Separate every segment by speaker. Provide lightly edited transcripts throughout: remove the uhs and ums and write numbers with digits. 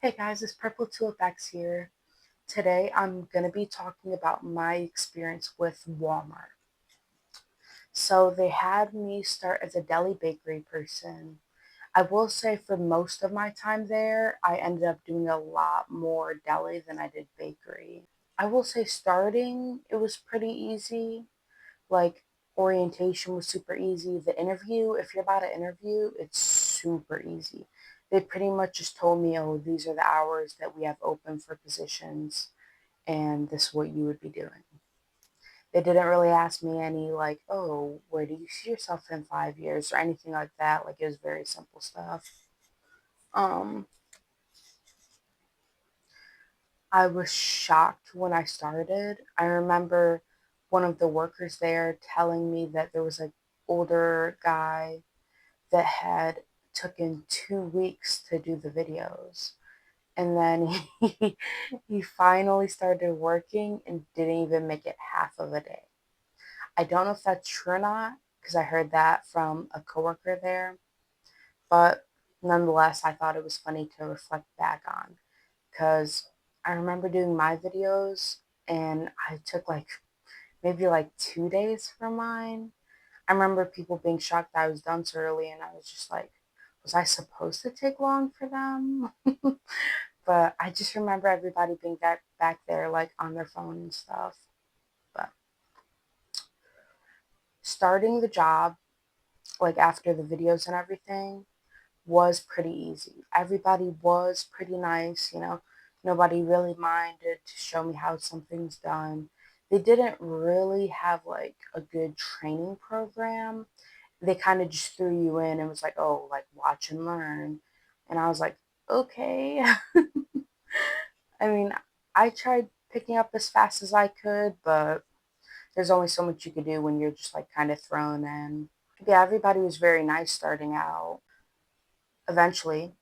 Speaker 1: Hey guys, it's Purple Tulip X here. Today I'm going to be talking about my experience with Walmart. So they had me start as a deli bakery person. I will say for most of my time there, I ended up doing a lot more deli than I did bakery. I will say starting, it was pretty easy. Like orientation was super easy. The interview, if you're about to interview, it's super easy. They pretty much just told me, oh, these are the hours that we have open for positions, and this is what you would be doing. They didn't really ask me any, like, oh, where do you see yourself in 5 years or anything like that. Like, it was very simple stuff. Um, I was shocked when I started. I remember one of the workers there telling me that there was an older guy that had taken 2 weeks to do the videos. And then he finally started working and didn't even make it half of a day. I don't know if that's true or not because I heard that from a coworker there, but nonetheless, I thought it was funny to reflect back on because I remember doing my videos and I took like maybe like 2 days for mine. I remember people being shocked that I was done so early, and I was just like, was I supposed to take long for them? But I just remember everybody being back there, like on their phone and stuff. But starting the job, like after the videos and everything, was pretty easy. Everybody was pretty nice, you know. Nobody really minded to show me how something's done. They didn't really have like a good training program. They kind of just threw you in and was like, oh, like watch and learn. And I was like, okay. I mean, I tried picking up as fast as I could, but there's only so much you could do when you're just like kind of thrown in. Yeah, everybody was very nice starting out. Eventually,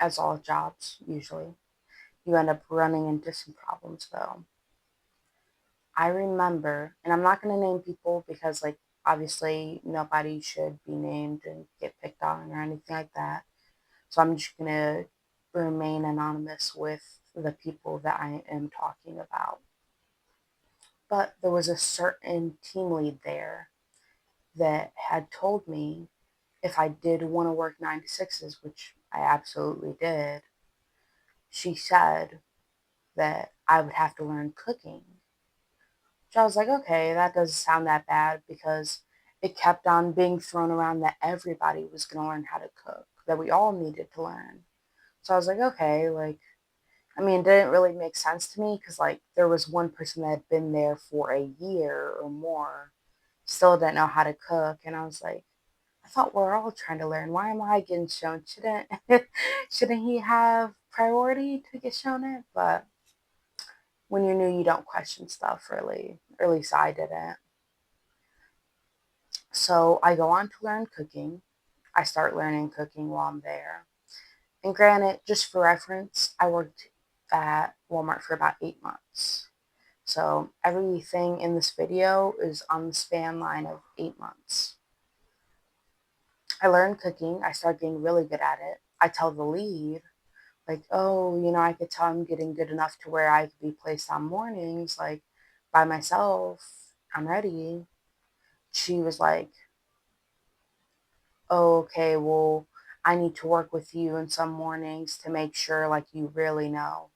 Speaker 1: as all jobs usually, you end up running into some problems though. I remember, and I'm not going to name people because, like, obviously nobody should be named and get picked on or anything like that. So I'm just going to remain anonymous with the people that I am talking about. But there was a certain team lead there that had told me if I did want to work 9 to 6s, which I absolutely did, she said that I would have to learn cooking. So I was like, okay, that doesn't sound that bad because it kept on being thrown around that everybody was going to learn how to cook, that we all needed to learn. So I was like, okay, like, I mean, it didn't really make sense to me because, like, there was one person that had been there for a year or more, still didn't know how to cook. And I was like, I thought we're all trying to learn. Why am I getting shown? Shouldn't he have priority to get shown it? But when you're new, you don't question stuff really. Or at least I didn't. So I go on to learn cooking. I start learning cooking while I'm there. And granted, just for reference, I worked at Walmart for about 8 months. So everything in this video is on the span line of 8 months. I learned cooking. I started getting really good at it. I tell the lead, like, oh, I could tell I'm getting good enough to where I could be placed on mornings, like by myself. I'm ready. She was like, oh, okay, well, I need to work with you in some mornings to make sure like you really know.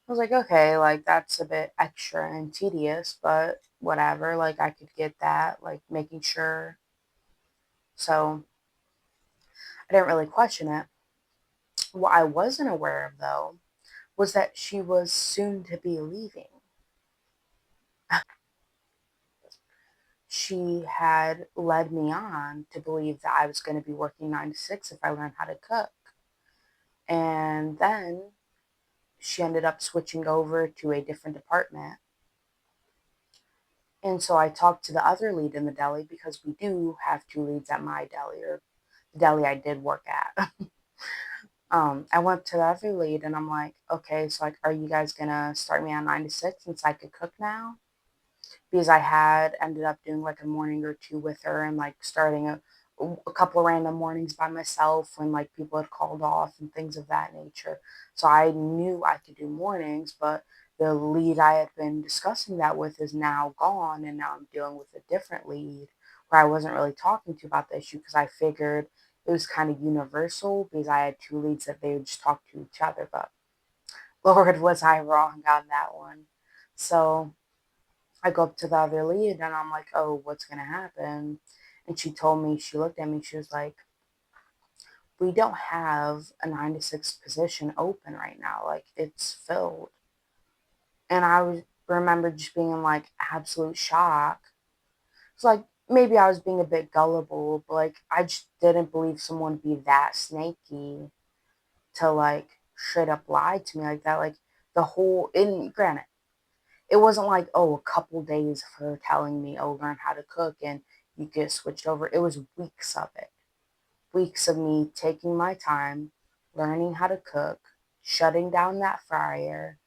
Speaker 1: I was like, okay, like that's a bit extra and tedious, but whatever, like I could get that, like making sure. So I didn't really question it. What I wasn't aware of though was that she was soon to be leaving. She had led me on to believe that I was going to be working 9 to 6 if I learned how to cook. And then she ended up switching over to a different department. And so I talked to the other lead in the deli because we do have two leads at my deli, or the deli I did work at. I went to the other lead and I'm like, okay, so like, are you guys gonna start me on 9 to 6 since I could cook now? Because I had ended up doing like a morning or two with her and like starting a couple of random mornings by myself when like people had called off and things of that nature. So I knew I could do mornings, but the lead I had been discussing that with is now gone, and now I'm dealing with a different lead where I wasn't really talking to about the issue because I figured it was kind of universal because I had two leads that they would just talk to each other. But Lord, was I wrong on that one. So I go up to the other lead and I'm like, oh, what's going to happen? And she told me, she looked at me, she was like, we don't have a 9 to 6 position open right now. Like, it's filled. And remember just being in like absolute shock. It's like maybe I was being a bit gullible, but like I just didn't believe someone would be that snaky to like straight up lie to me like that. Like the whole, and granted, it wasn't like, oh, a couple days of her telling me, oh, learn how to cook and you get switched over. It was weeks of it. Weeks of me taking my time, learning how to cook, shutting down that fryer,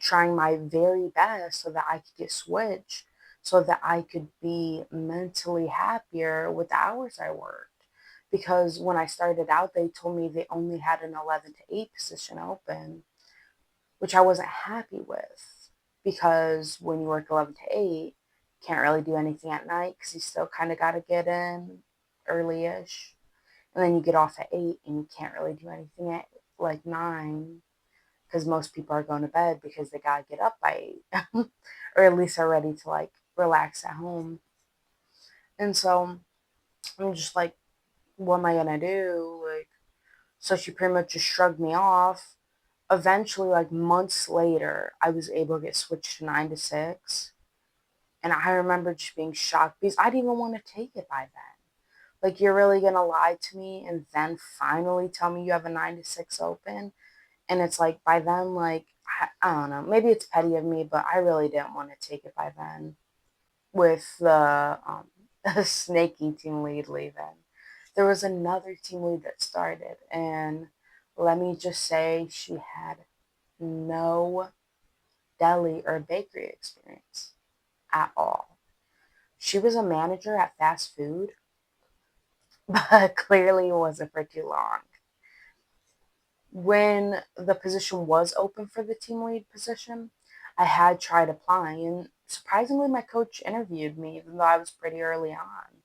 Speaker 1: trying my very best so that I could get switched, so that I could be mentally happier with the hours I worked. Because when I started out, they told me they only had an 11 to 8 position open, which I wasn't happy with because when you work 11 to 8, you can't really do anything at night because you still kind of got to get in early-ish. And then you get off at 8 and you can't really do anything at like 9 because most people are going to bed because they got to get up by 8 or at least are ready to like relax at home. And so I'm just like, what am I going to do? Like, so she pretty much just shrugged me off. Eventually, like months later, I was able to get switched to 9 to 6. And I remember just being shocked because I didn't even want to take it by then. Like, you're really going to lie to me and then finally tell me you have a 9 to 6 open? And it's like, by then, like, I don't know. Maybe it's petty of me, but I really didn't want to take it by then with the snaky team lead leaving. There was another team lead that started, and let me just say she had no deli or bakery experience at all. She was a manager at fast food, but clearly wasn't for too long. When the position was open for the team lead position, I had tried applying, and surprisingly, my coach interviewed me, even though I was pretty early on.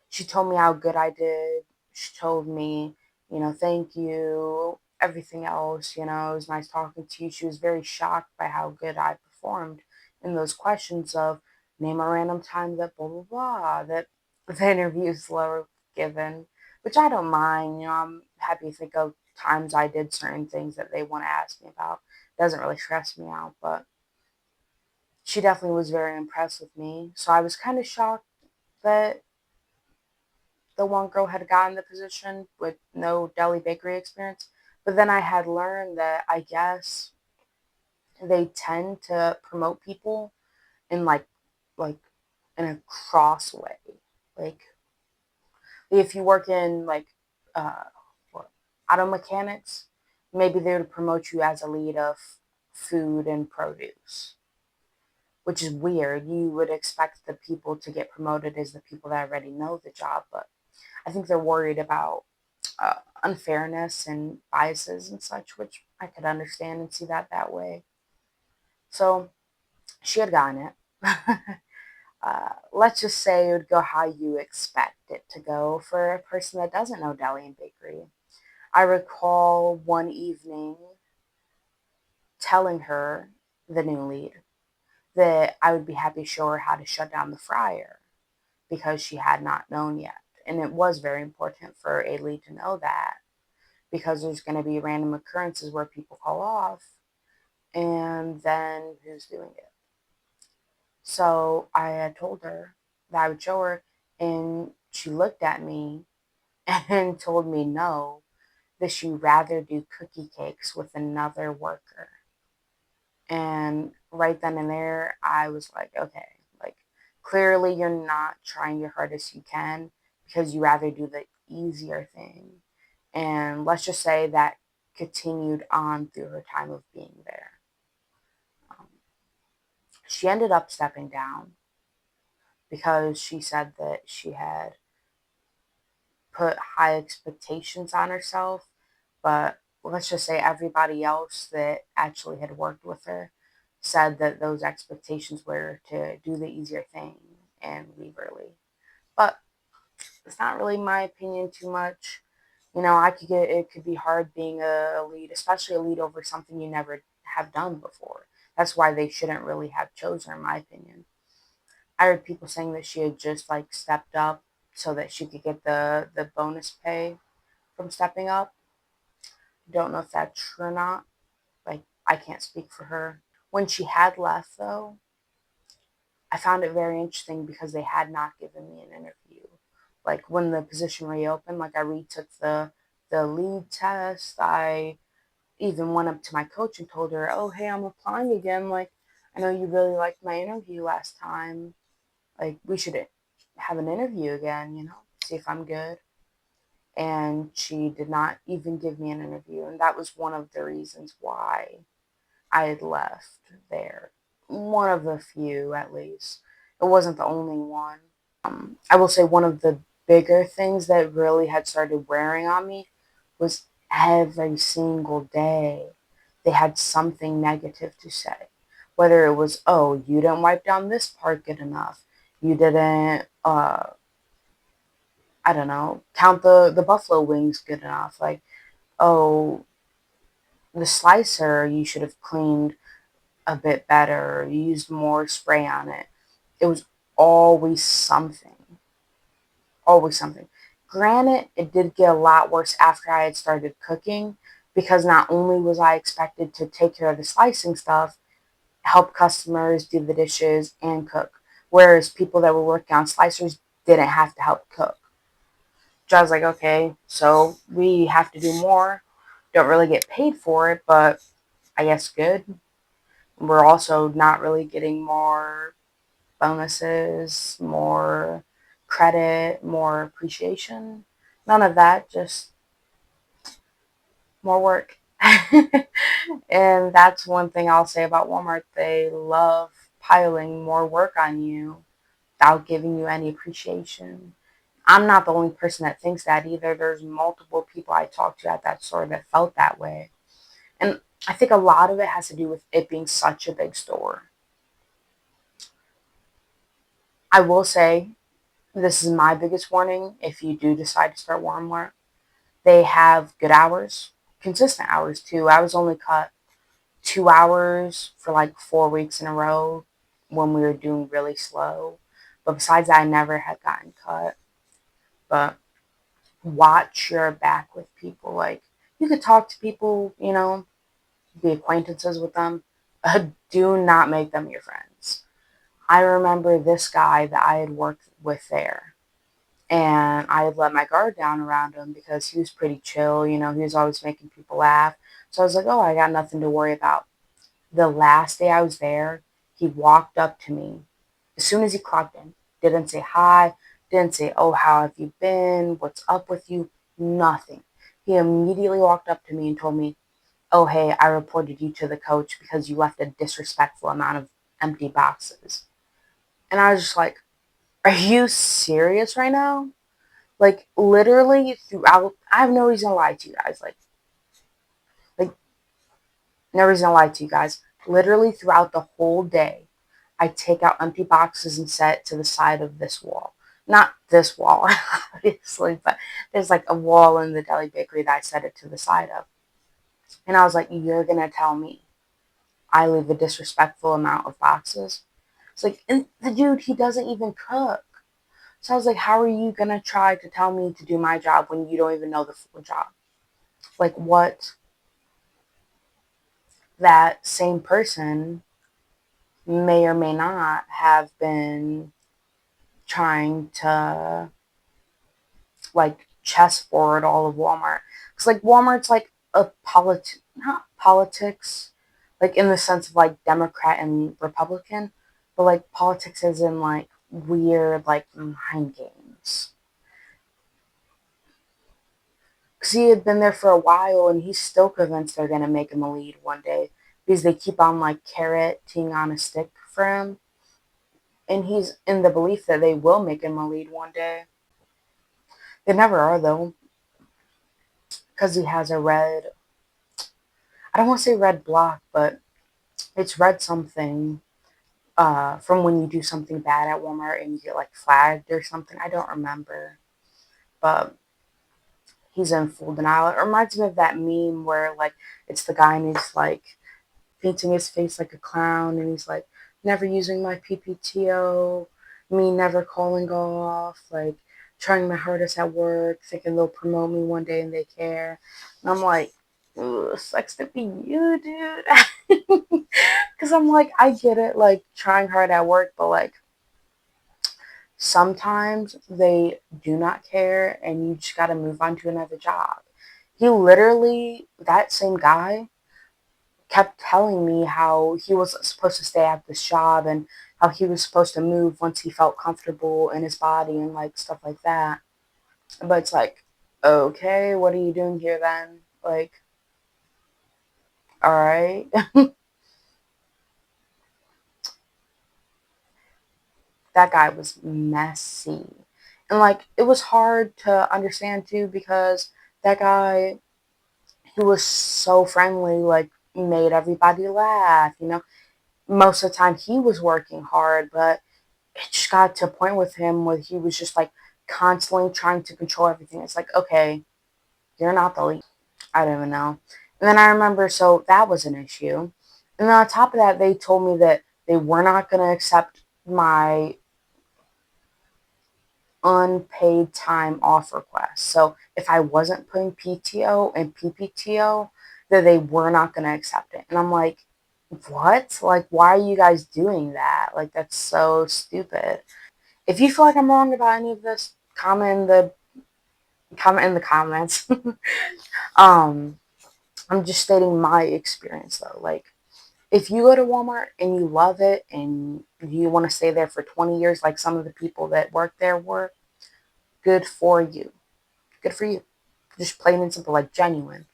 Speaker 1: She told me how good I did. She told me, thank you, everything else, it was nice talking to you. She was very shocked by how good I performed in those questions of name a random time that blah, blah, blah, that the interviews were given, which I don't mind. I'm happy to think of times I did certain things that they want to ask me about. It doesn't really stress me out, but she definitely was very impressed with me. So I was kind of shocked that the one girl had gotten the position with no deli bakery experience. But then I had learned that I guess they tend to promote people in like in a cross way. Like if you work in like uh auto mechanics, maybe they would promote you as a lead of food and produce, which is weird. You would expect the people to get promoted as the people that already know the job, but I think they're worried about unfairness and biases and such, which I could understand and see that way. So she had gotten it. Let's just say it would go how you expect it to go for a person that doesn't know deli and bakery. I recall one evening telling her, the new lead, that I would be happy to show her how to shut down the fryer because she had not known yet. And it was very important for a lead to know that because there's going to be random occurrences where people call off and then who's doing it. So I had told her that I would show her, and she looked at me and told me no, that she'd rather do cookie cakes with another worker. And right then and there, I was like, okay, like clearly you're not trying your hardest you can because you rather do the easier thing. And let's just say that continued on through her time of being there. Um, she ended up stepping down because she said that she had put high expectations on herself, but let's just say everybody else that actually had worked with her said that those expectations were to do the easier thing and leave early. But it's not really my opinion too much. I could get it could be hard being a lead, especially a lead over something you never have done before. That's why they shouldn't really have chosen her, in my opinion. I heard people saying that she had just like stepped up so that she could get the bonus pay from stepping up. Don't know if that's true or not. Like, I can't speak for her. When she had left, though, I found it very interesting because they had not given me an interview. Like, when the position reopened, like, I retook the lead test. I even went up to my coach and told her, "Oh, hey, I'm applying again. Like, I know you really liked my interview last time. Like, we should have an interview again, see if I'm good." And she did not even give me an interview. And that was one of the reasons why I had left there. One of the few, at least. It wasn't the only one. I will say one of the bigger things that really had started wearing on me was every single day they had something negative to say. Whether it was, oh, you didn't wipe down this part good enough. You didn't, I don't know, count the buffalo wings good enough. Like, oh, the slicer, you should have cleaned a bit better. You used more spray on it. It was always something. Always something. Granted, it did get a lot worse after I had started cooking because not only was I expected to take care of the slicing stuff, help customers do the dishes, and cook, whereas people that were working on slicers didn't have to help cook. So I was like, okay, so we have to do more. Don't really get paid for it, but I guess good. We're also not really getting more bonuses, more credit, more appreciation. None of that, just more work. And that's one thing I'll say about Walmart. They love piling more work on you without giving you any appreciation. I'm not the only person that thinks that either. There's multiple people I talked to at that store that felt that way. And I think a lot of it has to do with it being such a big store. I will say, this is my biggest warning if you do decide to start Walmart. They have good hours, consistent hours too. I was only cut 2 hours for like 4 weeks in a row when we were doing really slow. But besides that, I never had gotten cut. But watch your back with people. Like, you could talk to people, be acquaintances with them. Do not make them your friends. I remember this guy that I had worked with there. And I had let my guard down around him because he was pretty chill. He was always making people laugh. So I was like, oh, I got nothing to worry about. The last day I was there, he walked up to me as soon as he clocked in. Didn't say hi, didn't say, oh, how have you been? What's up with you? Nothing. He immediately walked up to me and told me, oh, hey, I reported you to the coach because you left a disrespectful amount of empty boxes. And I was just like, are you serious right now? Like, literally throughout, I have no reason to lie to you guys. Like, no reason to lie to you guys. Literally throughout the whole day, I take out empty boxes and set it to the side of this wall. Not this wall, obviously, but there's like a wall in the deli bakery that I set it to the side of. And I was like, you're going to tell me I leave a disrespectful amount of boxes? It's like, and the dude, he doesn't even cook. So I was like, how are you going to try to tell me to do my job when you don't even know the full job? Like, what? That same person may or may not have been trying to like chess board all of Walmart. Because like Walmart's like a not politics, like in the sense of like Democrat and Republican, but like politics is in like weird like mind games. Because he had been there for a while and he's still convinced they're gonna make him a lead one day because they keep on like carroting on a stick for him, and he's in the belief that they will make him a lead one day. They never are, though, because he has a red, I don't want to say red block, but it's red something from when you do something bad at Walmart and you get like flagged or something. I don't remember, but he's in full denial. It reminds me of that meme where like it's the guy and he's like painting his face like a clown and he's like, never using my PPTO, me never calling off, like trying my hardest at work, thinking they'll promote me one day and they care. And I'm like, ooh, sucks to be you, dude. Because I'm like, I get it, like trying hard at work, but like sometimes they do not care and you just got to move on to another job. He literally, that same guy, kept telling me how he was supposed to stay at this job and how he was supposed to move once he felt comfortable in his body and like stuff like that. But it's like, okay, what are you doing here then? Like, all right. That guy was messy. And like, it was hard to understand too because that guy, he was so friendly, like, made everybody laugh, you know. Most of the time he was working hard, but it just got to a point with him where he was just like constantly trying to control everything. It's like, okay, you're not the lead. I don't even know. And then I remember, so that was an issue. And then on top of that, they told me that they were not going to accept my unpaid time off request. So if I wasn't putting PTO and PPTO, that they were not going to accept it. And I'm like, what? Like, why are you guys doing that? Like, that's so stupid. If you feel like I'm wrong about any of this, comment in the comments. um, I'm just stating my experience though. Like, if you go to Walmart and you love it and you want to stay there for 20 years, like some of the people that work there were, good for you. Good for you. Just plain and simple, like genuine.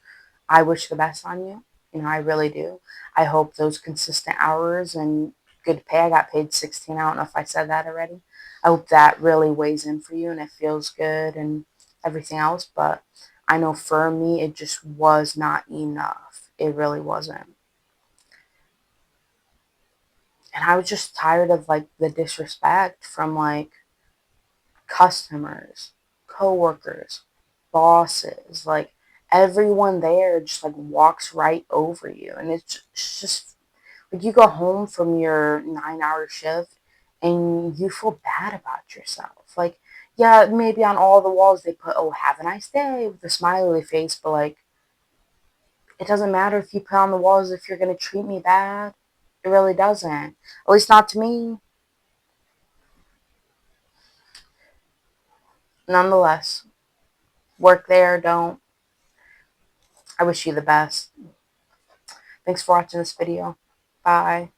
Speaker 1: I wish the best on you. You know, I really do. I hope those consistent hours and good pay. I got paid 16. I don't know if I said that already. I hope that really weighs in for you and it feels good and everything else. But I know for me, it just was not enough. It really wasn't. And I was just tired of like the disrespect from like customers, coworkers, bosses, like everyone there just like walks right over you. And it's just like you go home from your 9 hour shift and you feel bad about yourself. Like, yeah, maybe on all the walls they put, oh, have a nice day with a smiley face, but like, it doesn't matter if you put on the walls if you're going to treat me bad. It really doesn't. At least not to me. Nonetheless, work there, don't. I wish you the best. Thanks for watching this video. Bye.